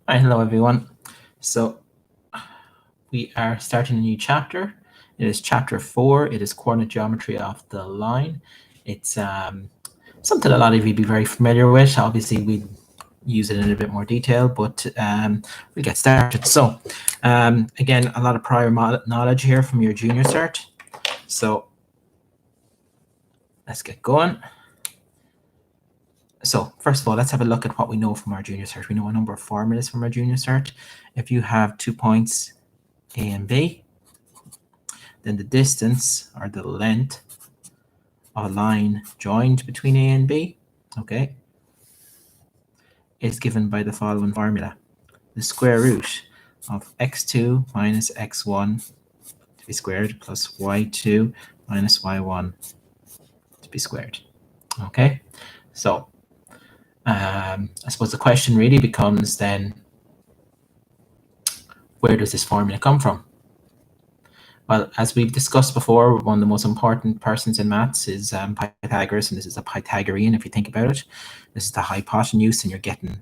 Hi, hello everyone. So we are starting a new chapter. It is chapter 4. It is coordinate geometry of the line. It's something a lot of you be very familiar with. Obviously, we use it in a bit more detail, but we'll get started. So again, a lot of prior knowledge here from your junior cert. So let's get going. So first of all, let's have a look at what we know from our junior cert. We know a number of formulas from our junior cert. If you have 2 points A and B, then the distance or the length of a line joined between A and B, okay, is given by the following formula. The square root of x2 minus x1 to be squared plus y2 minus y1 to be squared. Okay, so I suppose the question really becomes then, where does this formula come from? Well, as we've discussed before, one of the most important persons in maths is Pythagoras, and this is a Pythagorean if you think about it. This is the hypotenuse, and you're getting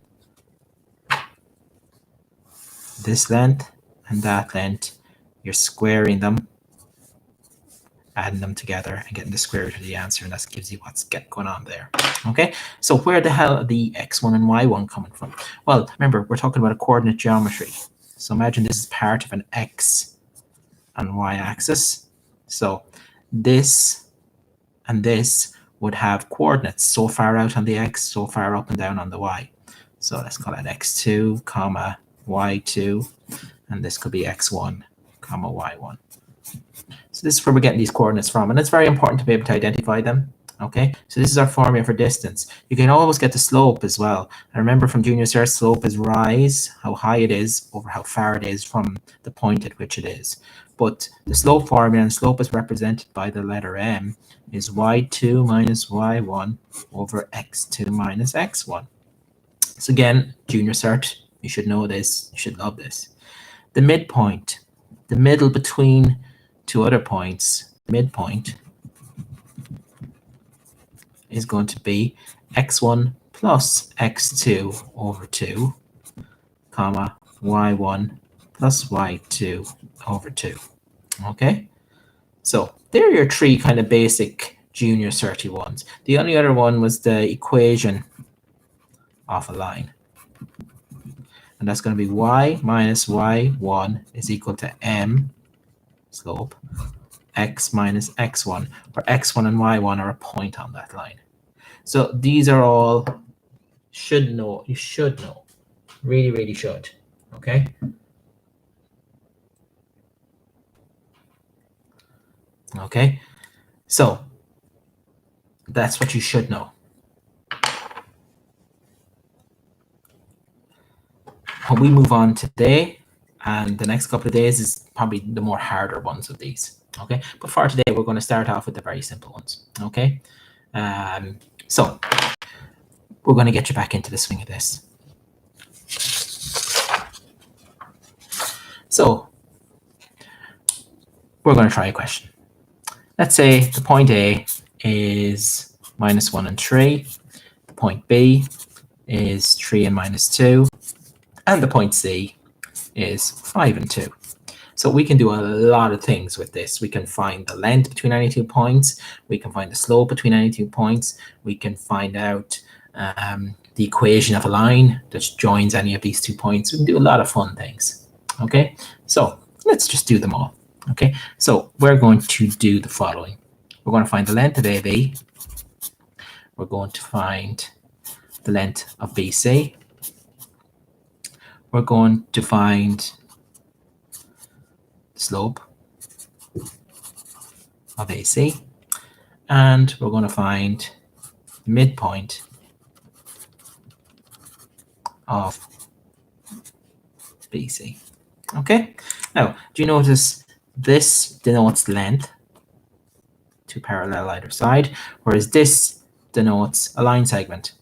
this length and that length. You're squaring them, adding them together, and getting the square root of the answer, and that gives you what's going on there. Okay, so where the hell are the x1 and y1 coming from? Well, remember, we're talking about a coordinate geometry. So imagine this is part of an x and y axis. So this and this would have coordinates so far out on the x, so far up and down on the y. So let's call it x2, comma y2, and this could be x1, comma y1. So this is where we're getting these coordinates from, and it's very important to be able to identify them. Okay, so this is our formula for distance. You can always get the slope as well. And remember from junior cert, slope is rise, how high it is over how far it is from the point at which it is. But the slope formula, and slope is represented by the letter m, is y2 minus y1 over x2 minus x1. So again, junior cert, you should know this, you should love this. The midpoint, the middle between two other points, midpoint, is going to be x1 plus x2 over 2, comma, y1 plus y2 over 2. Okay? So there are your three kind of basic junior 31s. The only other one was the equation of a line. And that's going to be y minus y1 is equal to m, slope, x minus x1, where x1 and y1 are a point on that line. So these are all should know. You should know. Really, really should. Okay? Okay? So that's what you should know. When we move on today, and the next couple of days is probably the more harder ones of these. Okay? But for today, we're going to start off with the very simple ones. Okay? So we're going to get you back into the swing of this. So we're going to try a question. Let's say the point A is minus 1 and 3. The point B is 3 and minus 2. And the point C is 5 and 2. So we can do a lot of things with this. We can find the length between any 2 points. We can find the slope between any 2 points. We can find out the equation of a line that joins any of these 2 points. We can do a lot of fun things. Okay, so let's just do them all. Okay, so we're going to do the following. We're going to find the length of AB. We're going to find the length of BC. We're going to find the slope of AC. And we're going to find the midpoint of BC. Okay, now do you notice this denotes length, 2 parallel either side, whereas this denotes a line segment,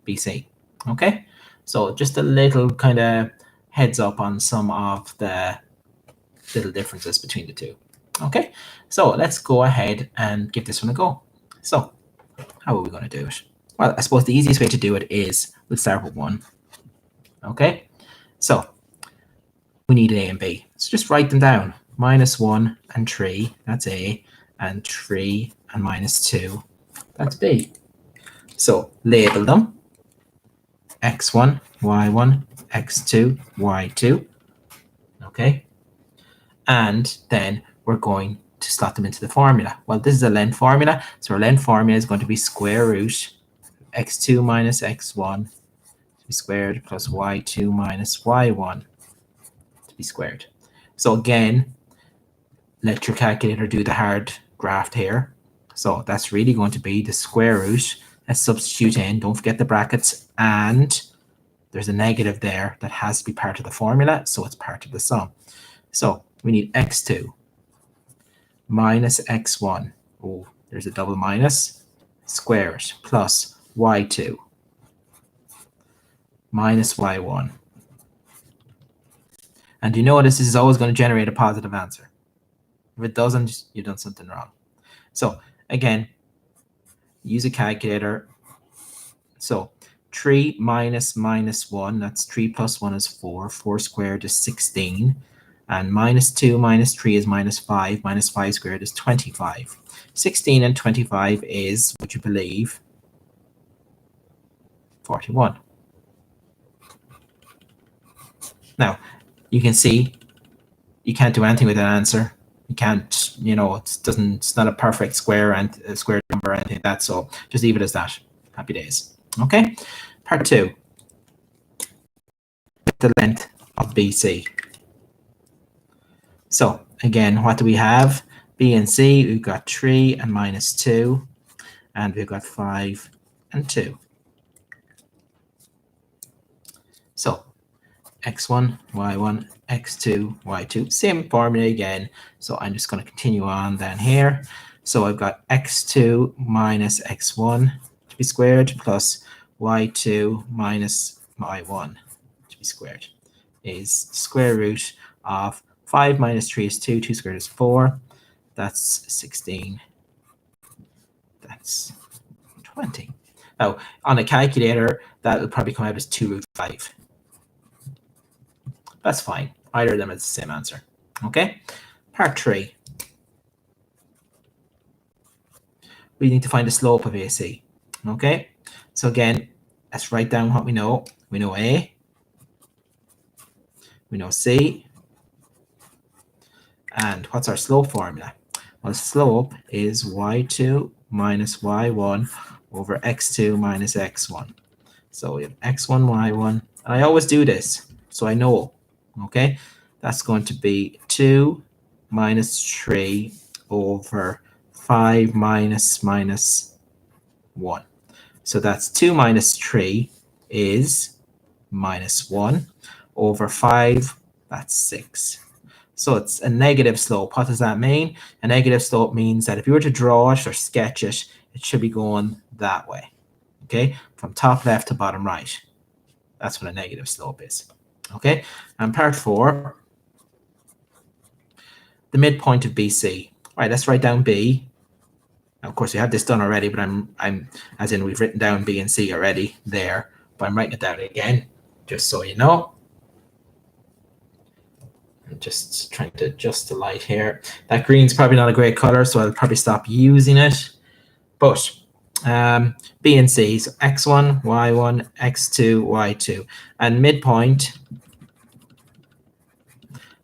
BC. Okay, so just a little kind of heads up on some of the little differences between the two. Okay, so let's go ahead and give this one a go. So how are we going to do it? Well, I suppose the easiest way to do it is we'll start with 1. Okay, So we need A and B. So just write them down. -1 and 3, that's A, and 3 and -2, that's B. So label them. X1, Y1, X2, Y2. Okay. And then we're going to slot them into the formula. Well, this is a length formula. So our length formula is going to be square root x2 minus x1 to be squared plus y2 minus y1 to be squared. So again, let your calculator do the hard graft here. So that's really going to be the square root. Let's substitute in, don't forget the brackets, and there's a negative there that has to be part of the formula, so it's part of the sum. So we need x2 minus x1. Oh, there's a double minus, squared, plus y2 minus y1. And you notice this is always going to generate a positive answer. If it doesn't, you've done something wrong. So again, use a calculator. So 3 minus minus 1, that's 3 plus 1 is 4. 4 squared is 16. And -2 minus 3 is -5. -5 squared is 25. 16 and 25 is, would you believe, 41. Now, you can see you can't do anything with that answer. You can't, it's not a perfect square and a square number or anything like that. So just leave it as that. Happy days. Okay. Part 2. The length of BC. So again, what do we have? B and C, we've got 3 and -2, and we've got 5 and 2. So x1, y1, x2, y2, same formula again. So I'm just going to continue on down here. So I've got x2 minus x1 to be squared plus y2 minus y1 to be squared is square root of 5 minus 3 is 2, 2 squared is 4, that's 16, that's 20. Now, on a calculator, that will probably come out as 2 root 5. That's fine. Either of them is the same answer. Okay. Part 3. We need to find the slope of AC. Okay. So again, let's write down what we know. We know A. We know C. And what's our slope formula? Well, slope is y2 minus y1 over x2 minus x1. So we have x1, y1. And I always do this, so I know. Okay, that's going to be 2 minus 3 over 5 minus 1. So that's 2 minus 3 is -1 over 5, that's 6. So it's a negative slope. What does that mean? A negative slope means that if you were to draw it or sketch it, it should be going that way. Okay, from top left to bottom right. That's what a negative slope is. Okay, and part 4, the midpoint of BC. All right, let's write down B. Now, of course, we have this done already, but I'm as in we've written down B and C already there, but I'm writing it down again, just so you know. I'm just trying to adjust the light here. That green's probably not a great color, so I'll probably stop using it. But B and C, so x1, y1, x2, y2, and midpoint.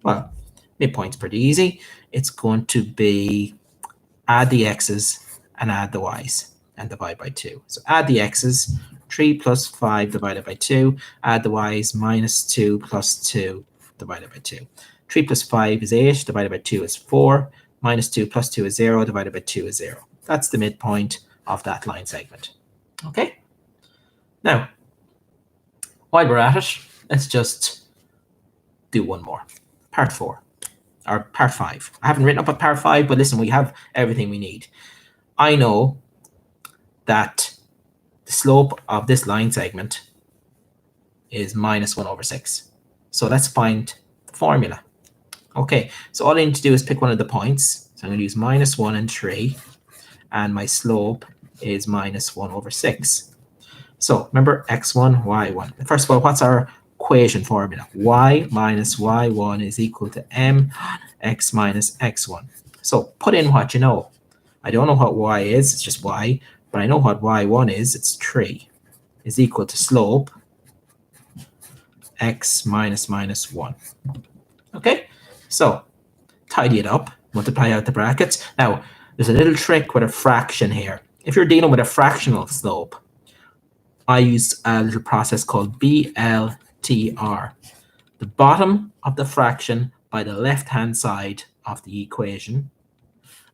Well, midpoint's pretty easy. It's going to be add the x's and add the y's and divide by 2. So add the x's, 3 plus 5 divided by 2. Add the y's, -2 plus 2 divided by 2. 3 plus 5 is 8, divided by 2 is 4. -2 plus 2 is 0, divided by 2 is 0. That's the midpoint of that line segment. Okay? Now, while we're at it, let's just do one more. Part 4, or part 5. I haven't written up a part 5, but listen, we have everything we need. I know that the slope of this line segment is -1 over 6. So let's find the formula. Okay, so all I need to do is pick one of the points. So I'm going to use -1 and 3, and my slope is -1 over 6. So remember x1, y1. First of all, what's our equation formula. Y minus y1 is equal to mx minus x1. So put in what you know. I don't know what y is, it's just y, but I know what y1 is, it's 3, is equal to slope x minus minus 1. Okay, so tidy it up, multiply out the brackets. Now, there's a little trick with a fraction here. If you're dealing with a fractional slope, I use a little process called BLTR. The bottom of the fraction by the left-hand side of the equation,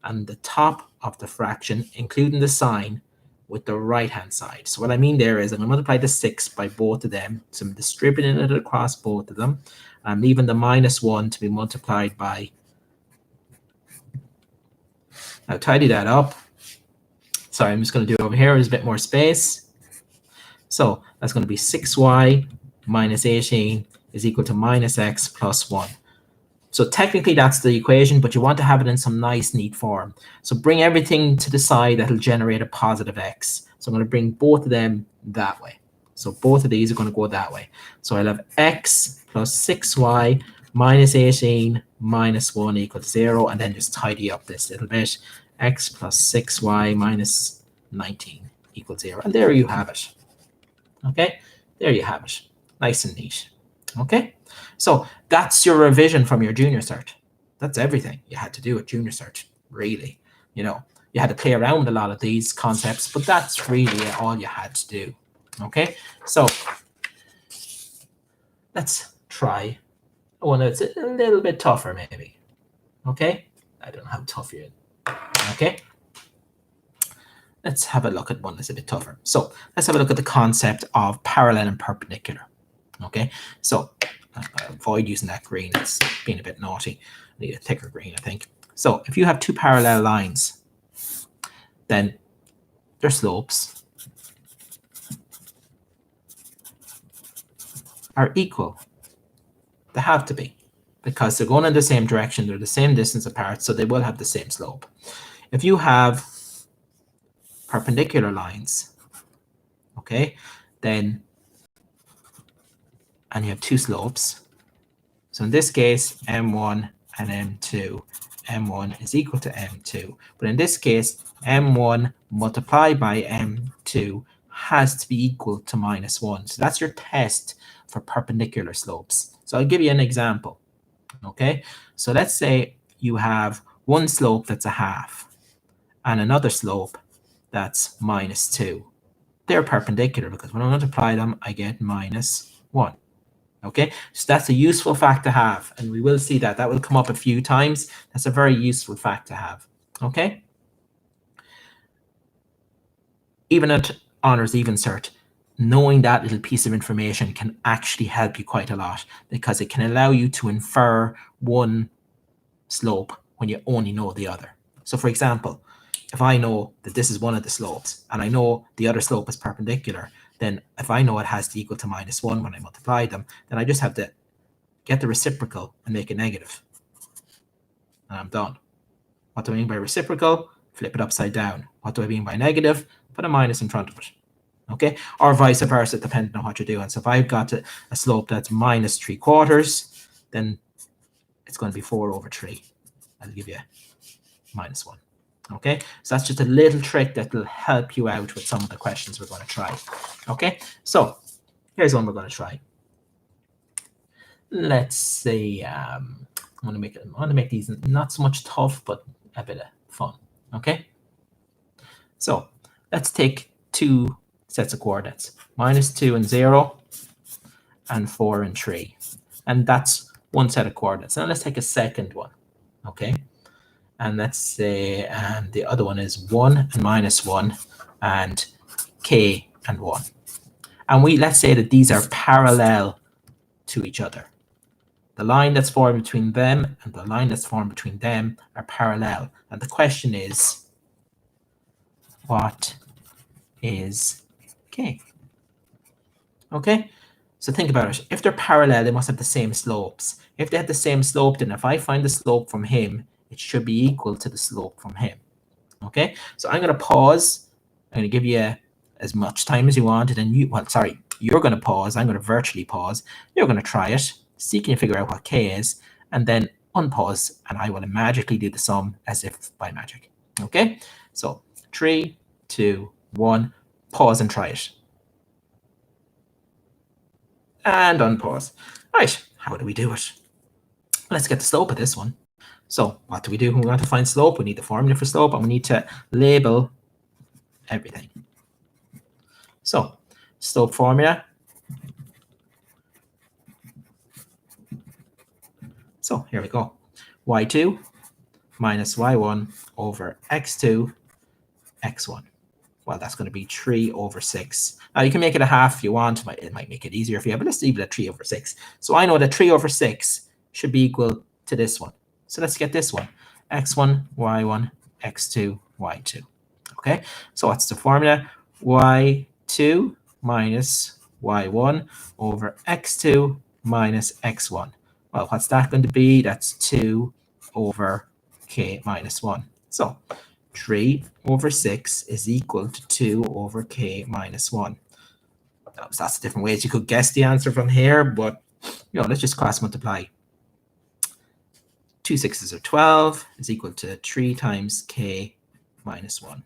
and the top of the fraction, including the sign, with the right-hand side. So what I mean there is I'm going to multiply the 6 by both of them. So I'm distributing it across both of them. I'm leaving the minus 1 to be multiplied by. Now tidy that up. Sorry, I'm just going to do it over here. There's a bit more space. So that's going to be 6y minus 18 is equal to minus x plus 1. So technically that's the equation, but you want to have it in some nice, neat form. So bring everything to the side that will generate a positive x. So I'm going to bring both of them that way. So both of these are going to go that way. So I'll have x plus 6y minus 18 minus 1 equal to 0, and then just tidy up this little bit. X plus 6y minus 19 equals 0. And there you have it. Okay, there you have it. Nice and neat. Okay, so that's your revision from your junior cert. That's everything you had to do at junior cert, really. You know, you had to play around with a lot of these concepts, but that's really all you had to do. Okay, so let's try one that's a little bit tougher, maybe. Okay, I don't know how tough you're. Okay, let's have a look at one that's a bit tougher. So let's have a look at the concept of parallel and perpendicular. Okay, so avoid using that green. It's being a bit naughty. I need a thicker green, I think. So if you have two parallel lines, then their slopes are equal. They have to be, because they're going in the same direction. They're the same distance apart, so they will have the same slope. If you have perpendicular lines, okay, then, and you have two slopes. So in this case, m1 and m2, m1 is equal to m2. But in this case, m1 multiplied by m2 has to be equal to minus 1. So that's your test for perpendicular slopes. So I'll give you an example. Okay, so let's say you have one slope that's a half and another slope that's minus 2. They're perpendicular because when I multiply them, I get minus 1. Okay, so that's a useful fact to have, and we will see that. That will come up a few times. That's a very useful fact to have. Okay, even at Honours Even Cert, knowing that little piece of information can actually help you quite a lot, because it can allow you to infer one slope when you only know the other. So for example, if I know that this is one of the slopes and I know the other slope is perpendicular, then if I know it has to equal to minus 1 when I multiply them, then I just have to get the reciprocal and make it negative. And I'm done. What do I mean by reciprocal? Flip it upside down. What do I mean by negative? Put a minus in front of it. Okay, or vice versa, depending on what you're doing. So if I've got a slope that's minus 3/4, then it's going to be 4/3. I'll give you minus 1. Okay, so that's just a little trick that will help you out with some of the questions we're going to try. Okay, so here's one we're going to try. Let's say I want to make these not so much tough, but a bit of fun. Okay, so let's take two sets of coordinates, -2 and 0, and 4 and 3, and that's one set of coordinates. Now let's take a second one. Okay, and let's say the other one is 1 and -1 and k and 1. And let's say that these are parallel to each other. The line that's formed between them and the line that's formed between them are parallel. And the question is, what is k? Okay, so think about it. If they're parallel, they must have the same slopes. If they have the same slope, then if I find the slope from him, it should be equal to the slope from him. Okay, so I'm going to pause. I'm going to give you as much time as you want, and then You're going to pause. I'm going to virtually pause. You're going to try it. See, can you figure out what k is? And then unpause, and I will magically do the sum as if by magic. Okay? So 3, 2, 1, pause and try it. And unpause. Right, how do we do it? Let's get the slope of this one. So what do? We want to find slope. We need the formula for slope, and we need to label everything. So slope formula. So here we go. y2 minus y1 over x2, x1. Well, that's going to be 3 over 6. Now, you can make it a half if you want. It might make it easier for you, but let's leave it at 3 over 6. So I know that 3 over 6 should be equal to this one. So let's get this one. x1, y1, x2, y2. Okay, so what's the formula? y2 minus y1 over x2 minus x1. Well, what's that going to be? That's 2 over k minus 1. So 3 over 6 is equal to 2 over k minus 1. That's the different ways you could guess the answer from here, but let's just cross multiply. 2 6s are 12 is equal to 3 times k minus 1.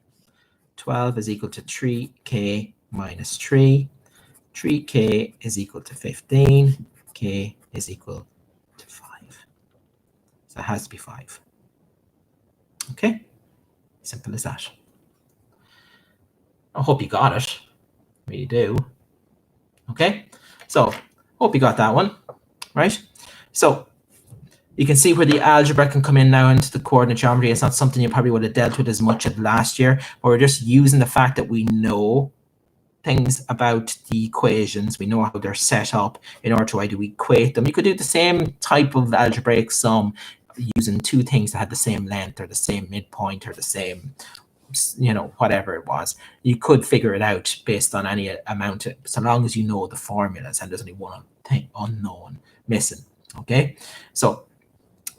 12 is equal to 3k minus 3. 3k is equal to 15. K is equal to 5. So it has to be 5. Okay? Simple as that. I hope you got it. Really do. Okay? So, hope you got that one. Right? So, you can see where the algebra can come in now into the coordinate geometry. It's not something you probably would have dealt with as much as last year, but we're just using the fact that we know things about the equations. We know how they're set up in order to equate them. You could do the same type of algebraic sum using two things that had the same length or the same midpoint or the same, whatever it was. You could figure it out based on any amount, so long as you know the formulas and there's only one thing unknown missing. Okay, so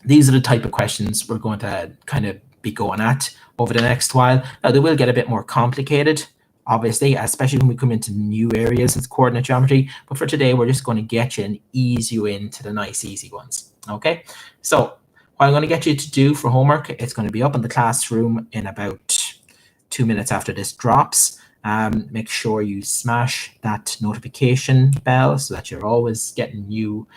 these are the type of questions we're going to kind of be going at over the next while. Now, they will get a bit more complicated, obviously, especially when we come into new areas of coordinate geometry. But for today, we're just going to get you and ease you into the nice, easy ones. Okay, so what I'm going to get you to do for homework, it's going to be up in the classroom in about 2 minutes after this drops. Make sure you smash that notification bell so that you're always getting new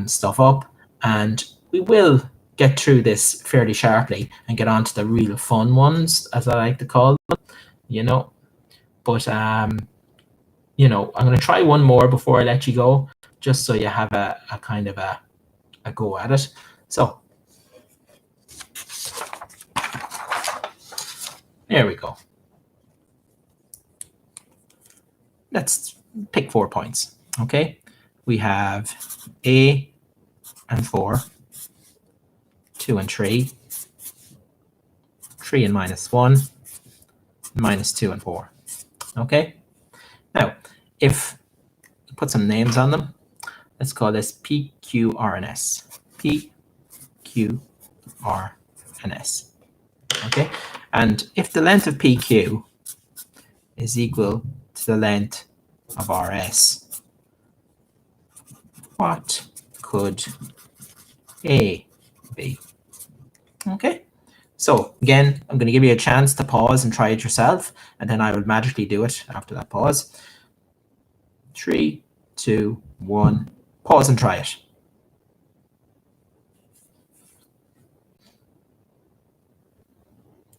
stuff up. And we will get through this fairly sharply and get on to the real fun ones, as I like to call them, But, I'm going to try one more before I let you go, just so you have a kind of a go at it. So, there we go. Let's pick 4 points, okay? We have A and 4, 2 and 3, 3 and minus 1, minus 2 and 4. Okay? Now, if you put some names on them, let's call this P, Q, R, and S. P, Q, R, and S. Okay? And if the length of PQ is equal to the length of RS, what could A be? Okay? So again, I'm going to give you a chance to pause and try it yourself, and then I will magically do it after that pause. 3, 2, 1, pause and try it.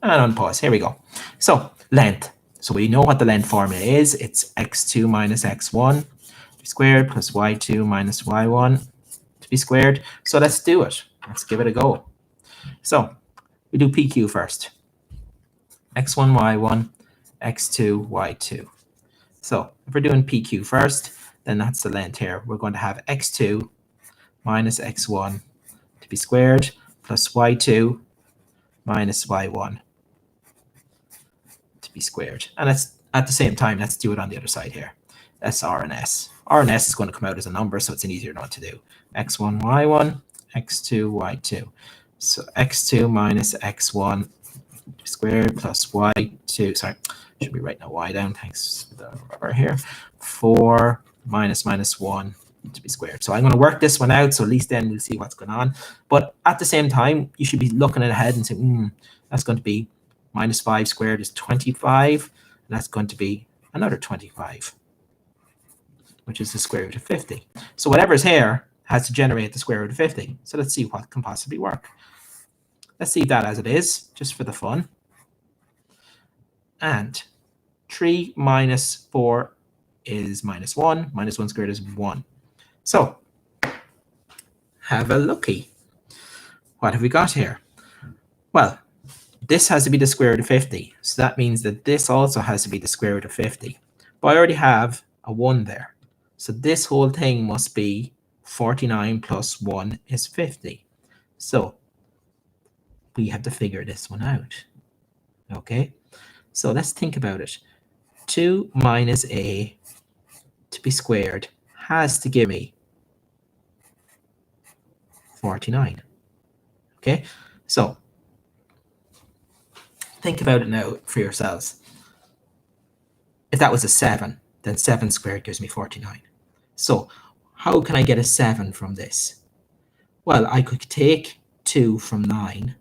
And unpause. Here we go. So length. So we know what the length formula is. It's x2 minus x1 to be squared plus y2 minus y1 to be squared. So let's do it. Let's give it a go. So we do PQ first. x1, y1, x2, y2. So if we're doing PQ first, then that's the length here. We're going to have x2 minus x1 to be squared plus y2 minus y1 to be squared. And let's, at the same time, let's do it on the other side here. That's R and S. R and S is going to come out as a number, so it's an easier one to do. x1, y1, x2, y2. So x2 minus x1 squared plus y2, sorry, Should be writing a y down, thanks for the rubber here. 4 minus 1 to be squared. So I'm going to work this one out, so at least then we'll see what's going on. But at the same time, you should be looking ahead and saying, that's going to be minus 5 squared is 25. And that's going to be another 25, which is the square root of 50. So whatever's here has to generate the square root of 50. So let's see what can possibly work. Let's leave that as it is, just for the fun. And 3 minus 4 is minus 1. Minus 1 squared is 1. So have a looky. What have we got here? Well, this has to be the square root of 50. So that means that this also has to be the square root of 50. But I already have a 1 there. So this whole thing must be 49 plus 1 is 50. So we have to figure this one out. Okay, so let's think about it. 2 minus a to be squared has to give me 49. Okay, so think about it now for yourselves. If that was a 7, then 7 squared gives me 49. So how can I get a 7 from this? Well, I could take 2 from 9.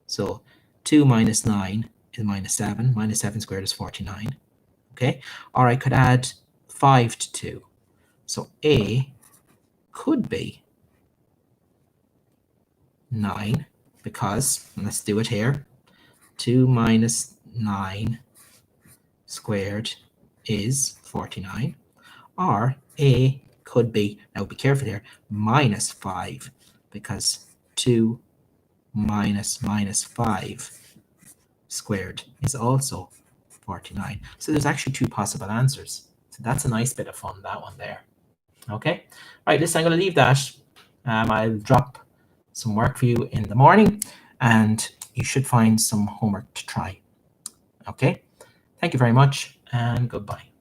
So 2 minus 9 is minus 7. Minus 7 squared is 49. Okay, or I could add 5 to 2. So a could be 9, because, let's do it here, 2 minus 9 squared is 49. Or a could be, now be careful here, minus 5, because 2 minus 5 squared is also 49. So there's actually 2 possible answers. So that's a nice bit of fun, that one there. Okay, right, listen, I'm going to leave that. I'll drop some work for you in the morning, and you should find some homework to try. Okay, thank you very much, and goodbye.